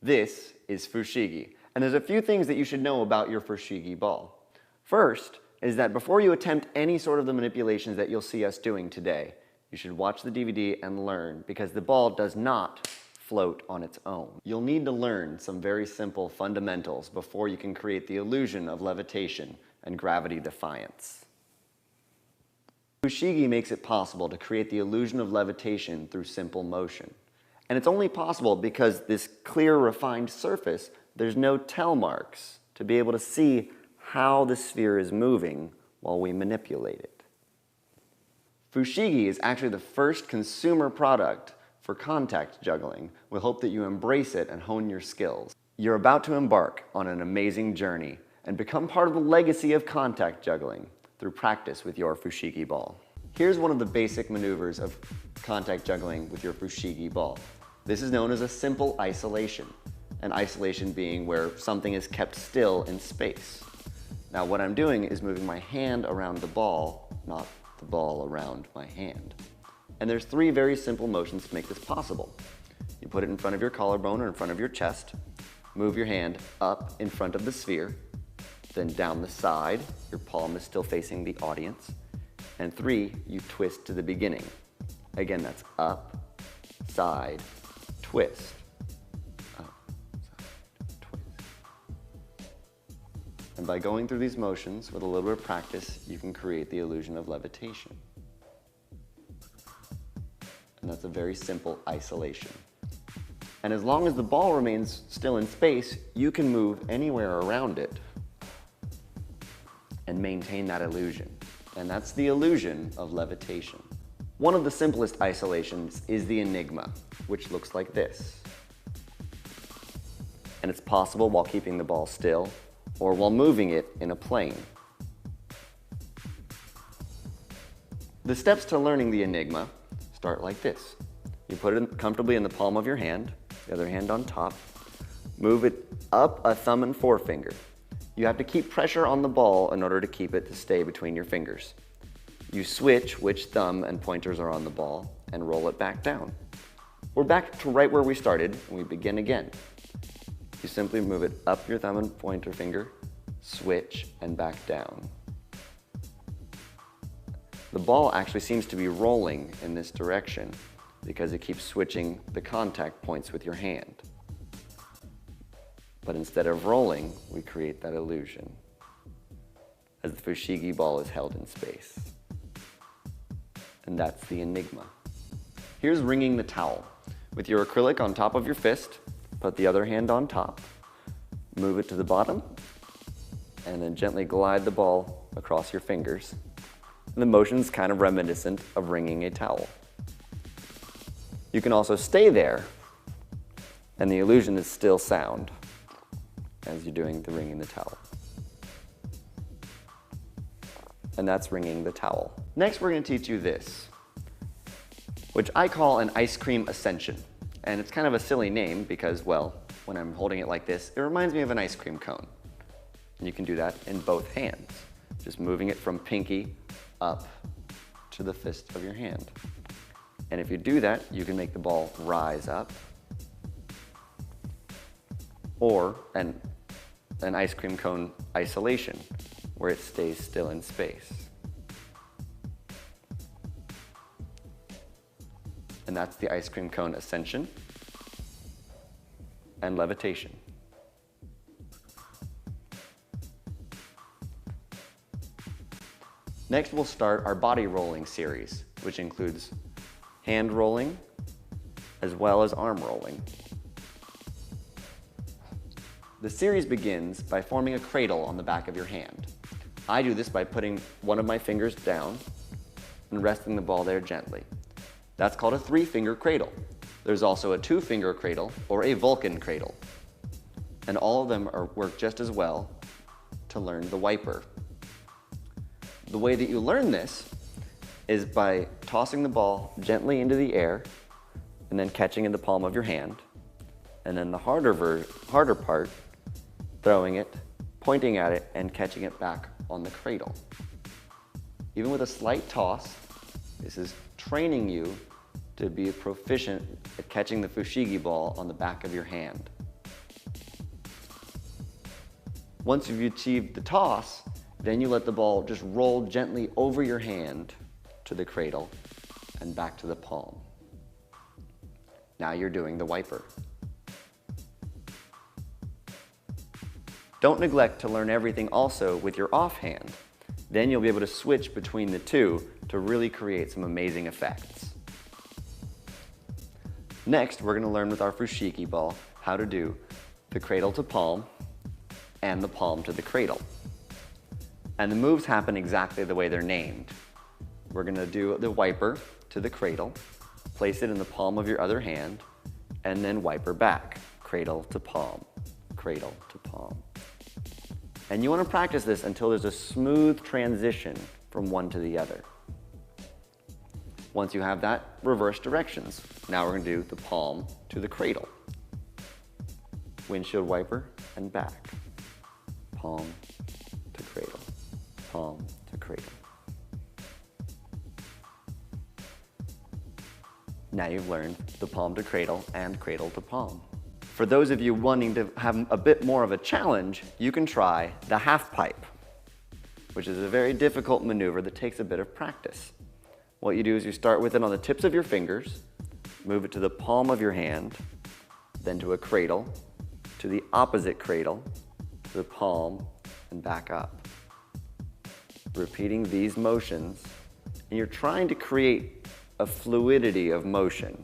This is fushigi, and there's a few things that you should know about your fushigi ball. First is that before you attempt any sort of the manipulations that you'll see us doing today, you should watch the DVD and learn, because the ball does not float on its own. You'll need to learn some very simple fundamentals before you can create the illusion of levitation and gravity defiance. Fushigi makes it possible to create the illusion of levitation through simple motion. And it's only possible because this clear, refined surface, there's no tell marks to be able to see how the sphere is moving while we manipulate it. Fushigi is actually the first consumer product for contact juggling. We hope that you embrace it and hone your skills. You're about to embark on an amazing journey and become part of the legacy of contact juggling through practice with your fushigi ball. Here's one of the basic maneuvers of contact juggling with your fushigi ball. This is known as a simple isolation, an isolation being where something is kept still in space. Now what I'm doing is moving my hand around the ball, not the ball around my hand. And there's three very simple motions to make this possible. You put it in front of your collarbone or in front of your chest, move your hand up in front of the sphere, then down the side, your palm is still facing the audience, and 3, you twist to the beginning. Again, that's up, side, twist, up, side, twist. And by going through these motions with a little bit of practice, you can create the illusion of levitation. And that's a very simple isolation. And as long as the ball remains still in space, you can move anywhere around it and maintain that illusion. And that's the illusion of levitation. One of the simplest isolations is the enigma, which looks like this. And it's possible while keeping the ball still or while moving it in a plane. The steps to learning the enigma start like this. You put it comfortably in the palm of your hand, the other hand on top, move it up a thumb and forefinger. You have to keep pressure on the ball in order to keep it to stay between your fingers. You switch which thumb and pointers are on the ball and roll it back down. We're back to right where we started, and we begin again. You simply move it up your thumb and pointer finger, switch, and back down. The ball actually seems to be rolling in this direction because it keeps switching the contact points with your hand. But instead of rolling, we create that illusion as the fushigi ball is held in space. And that's the enigma. Here's wringing the towel. With your acrylic on top of your fist, put the other hand on top, move it to the bottom, and then gently glide the ball across your fingers. And the motion's kind of reminiscent of wringing a towel. You can also stay there, and the illusion is still sound as you're doing the wringing the towel. And that's wringing the towel. Next, we're going to teach you this, which I call an ice cream ascension. And it's kind of a silly name because, well, when I'm holding it like this, it reminds me of an ice cream cone. And you can do that in both hands, just moving it from pinky up to the fist of your hand. And if you do that, you can make the ball rise up, or an ice cream cone isolation, where it stays still in space. And that's the ice cream cone ascension and levitation. Next, we'll start our body rolling series, which includes hand rolling as well as arm rolling. The series begins by forming a cradle on the back of your hand. I do this by putting one of my fingers down and resting the ball there gently. That's called a 3-finger cradle. There's also a 2-finger cradle or a Vulcan cradle. And all of them work just as well to learn the wiper. The way that you learn this is by tossing the ball gently into the air and then catching in the palm of your hand. And then the harder part, throwing it, pointing at it, and catching it back on the cradle. Even with a slight toss, this is training you to be proficient at catching the fushigi ball on the back of your hand. Once you've achieved the toss, then you let the ball just roll gently over your hand to the cradle and back to the palm. Now you're doing the wiper. Don't neglect to learn everything also with your offhand. Then you'll be able to switch between the two to really create some amazing effects. Next, we're going to learn with our fushigi ball how to do the cradle to palm and the palm to the cradle. And the moves happen exactly the way they're named. We're going to do the wiper to the cradle, place it in the palm of your other hand, and then wiper back, cradle to palm, cradle to palm. And you want to practice this until there's a smooth transition from one to the other. Once you have that, reverse directions. Now we're going to do the palm to the cradle. Windshield wiper and back. Palm to cradle, palm to cradle. Now you've learned the palm to cradle and cradle to palm. For those of you wanting to have a bit more of a challenge, you can try the half pipe, which is a very difficult maneuver that takes a bit of practice. What you do is you start with it on the tips of your fingers, move it to the palm of your hand, then to a cradle, to the opposite cradle, to the palm, and back up. Repeating these motions, and you're trying to create a fluidity of motion.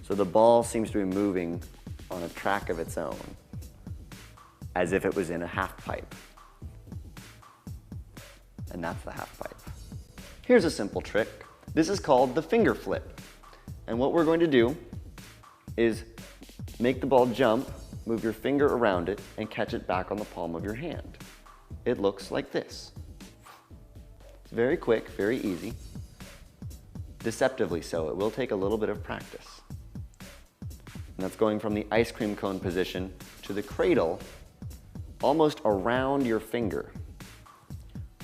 So the ball seems to be moving on a track of its own, as if it was in a half pipe. And that's the half pipe. Here's a simple trick. This is called the finger flip. And what we're going to do is make the ball jump, move your finger around it, and catch it back on the palm of your hand. It looks like this. It's very quick, very easy. Deceptively so. It will take a little bit of practice. And that's going from the ice cream cone position to the cradle, almost around your finger.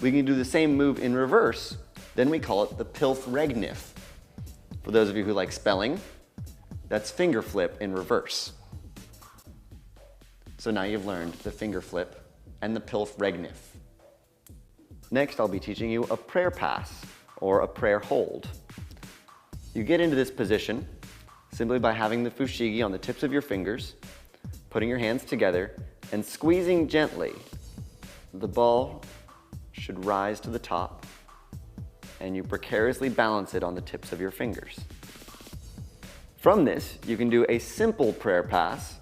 We can do the same move in reverse, then we call it the Pilfregnif. For those of you who like spelling, that's finger flip in reverse. So now you've learned the finger flip and the Pilfregnif. Next, I'll be teaching you a prayer pass, or a prayer hold. You get into this position simply by having the fushigi on the tips of your fingers, putting your hands together, and squeezing gently. The ball should rise to the top, and you precariously balance it on the tips of your fingers. From this, you can do a simple prayer pass,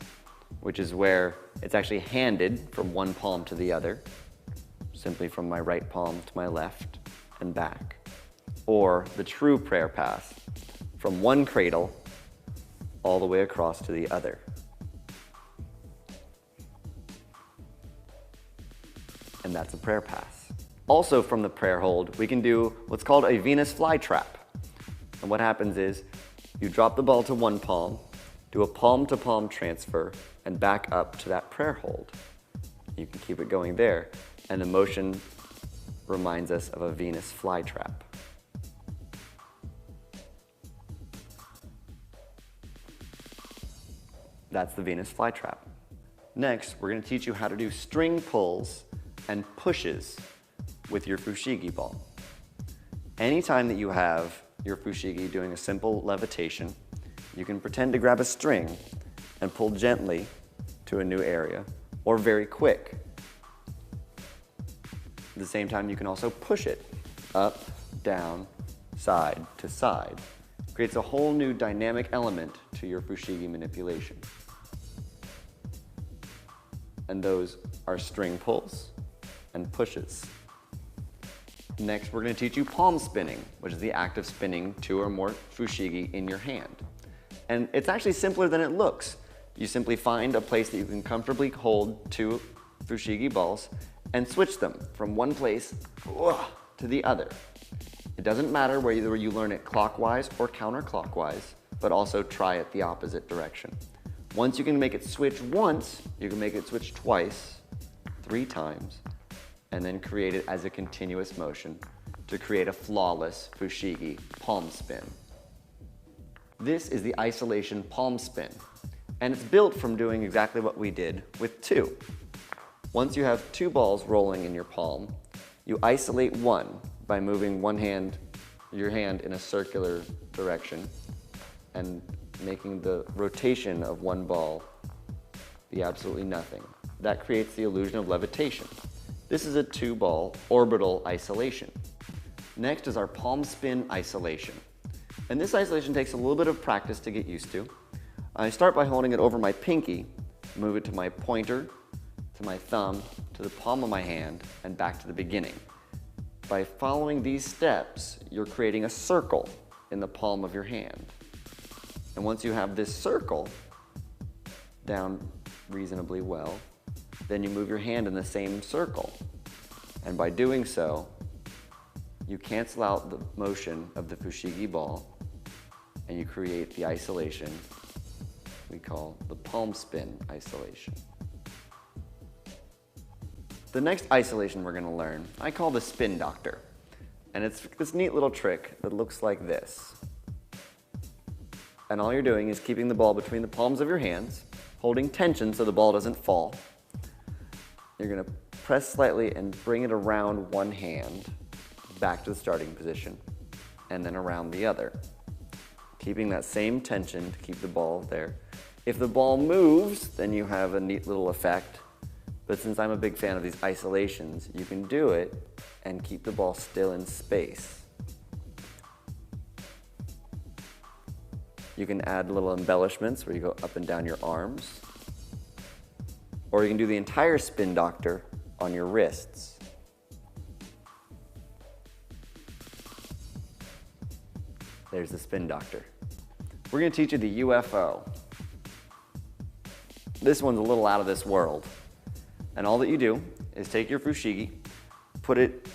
which is where it's actually handed from one palm to the other, simply from my right palm to my left and back. Or the true prayer pass, from one cradle all the way across to the other. And that's a prayer pass. Also from the prayer hold, we can do what's called a Venus flytrap. And what happens is you drop the ball to one palm, do a palm-to-palm transfer, and back up to that prayer hold. You can keep it going there, and the motion reminds us of a Venus flytrap. That's the Venus flytrap. Next, we're going to teach you how to do string pulls and pushes with your fushigi ball. Anytime that you have your fushigi doing a simple levitation, you can pretend to grab a string and pull gently to a new area, or very quick. At the same time, you can also push it up, down, side to side. It creates a whole new dynamic element to your fushigi manipulation. And those are string pulls and pushes. Next, we're going to teach you palm spinning, which is the act of spinning 2 or more fushigi in your hand. And it's actually simpler than it looks. You simply find a place that you can comfortably hold 2 fushigi balls and switch them from one place to the other. It doesn't matter whether you learn it clockwise or counterclockwise, but also try it the opposite direction. Once you can make it switch once, you can make it switch twice, 3 times, and then create it as a continuous motion to create a flawless fushigi palm spin. This is the isolation palm spin, and it's built from doing exactly what we did with 2. Once you have two balls rolling in your palm, you isolate one by moving your hand in a circular direction and making the rotation of one ball be absolutely nothing. That creates the illusion of levitation. This is a two-ball orbital isolation. Next is our palm spin isolation. And this isolation takes a little bit of practice to get used to. I start by holding it over my pinky, move it to my pointer, to my thumb, to the palm of my hand, and back to the beginning. By following these steps, you're creating a circle in the palm of your hand. And once you have this circle down reasonably well, then you move your hand in the same circle. And by doing so, you cancel out the motion of the fushigi ball and you create the isolation we call the palm spin isolation. The next isolation we're going to learn, I call the spin doctor. And it's this neat little trick that looks like this. And all you're doing is keeping the ball between the palms of your hands, holding tension so the ball doesn't fall. You're going to press slightly and bring it around one hand, back to the starting position, and then around the other. Keeping that same tension to keep the ball there. If the ball moves, then you have a neat little effect. But since I'm a big fan of these isolations, you can do it and keep the ball still in space. You can add little embellishments where you go up and down your arms. Or you can do the entire spin doctor on your wrists. There's the spin doctor. We're going to teach you the UFO. This one's a little out of this world. And all that you do is take your fushigi, put it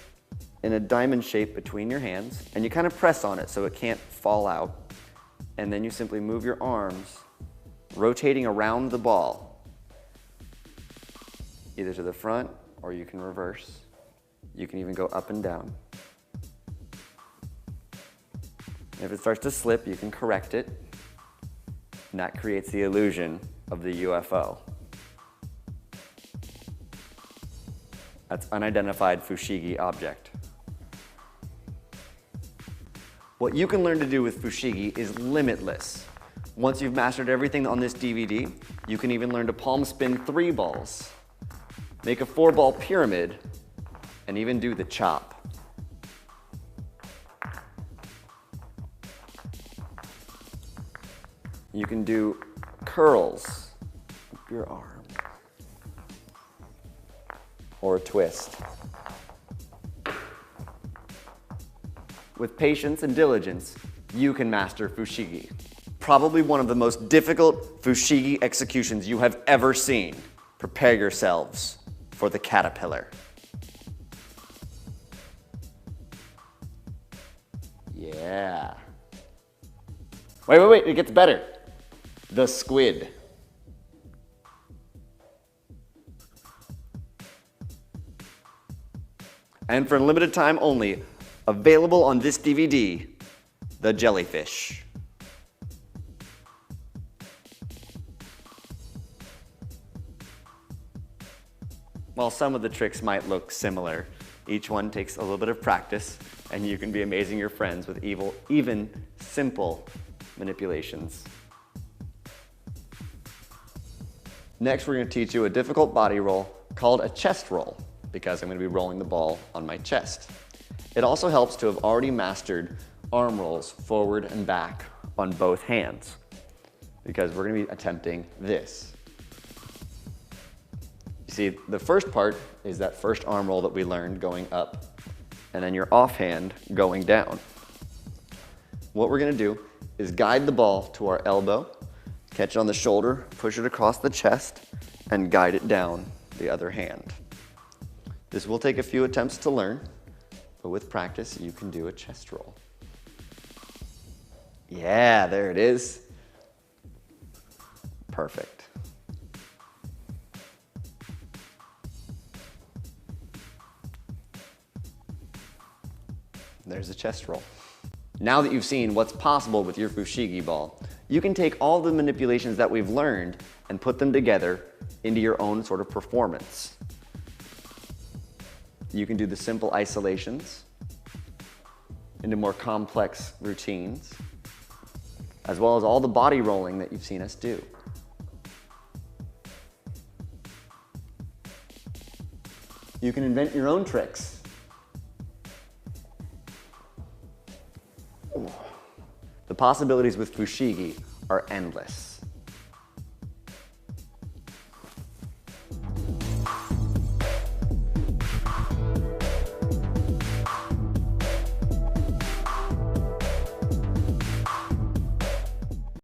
in a diamond shape between your hands, and you kind of press on it so it can't fall out. And then you simply move your arms, rotating around the ball, either to the front or you can reverse. You can even go up and down. And if it starts to slip, you can correct it, and that creates the illusion of the UFO. That's unidentified fushigi object. What you can learn to do with fushigi is limitless. Once you've mastered everything on this DVD, you can even learn to palm spin 3 balls, make a 4-ball pyramid, and even do the chop. You can do curls up your arm, or a twist. With patience and diligence, you can master fushigi. Probably one of the most difficult fushigi executions you have ever seen. Prepare yourselves for the caterpillar. Yeah. Wait, it gets better. The squid. And for a limited time only, available on this DVD, the jellyfish. While some of the tricks might look similar, each one takes a little bit of practice, and you can be amazing your friends with even simple manipulations. Next, we're going to teach you a difficult body roll called a chest roll, because I'm going to be rolling the ball on my chest. It also helps to have already mastered arm rolls forward and back on both hands, because we're going to be attempting this. You see, the first part is that first arm roll that we learned going up, and then your offhand going down. What we're going to do is guide the ball to our elbow, catch it on the shoulder, push it across the chest, and guide it down the other hand. This will take a few attempts to learn, but with practice, you can do a chest roll. Yeah, there it is. Perfect. There's a chest roll. Now that you've seen what's possible with your fushigi ball, you can take all the manipulations that we've learned and put them together into your own sort of performance. You can do the simple isolations into more complex routines, as well as all the body rolling that you've seen us do. You can invent your own tricks. The possibilities with Fushigi are endless.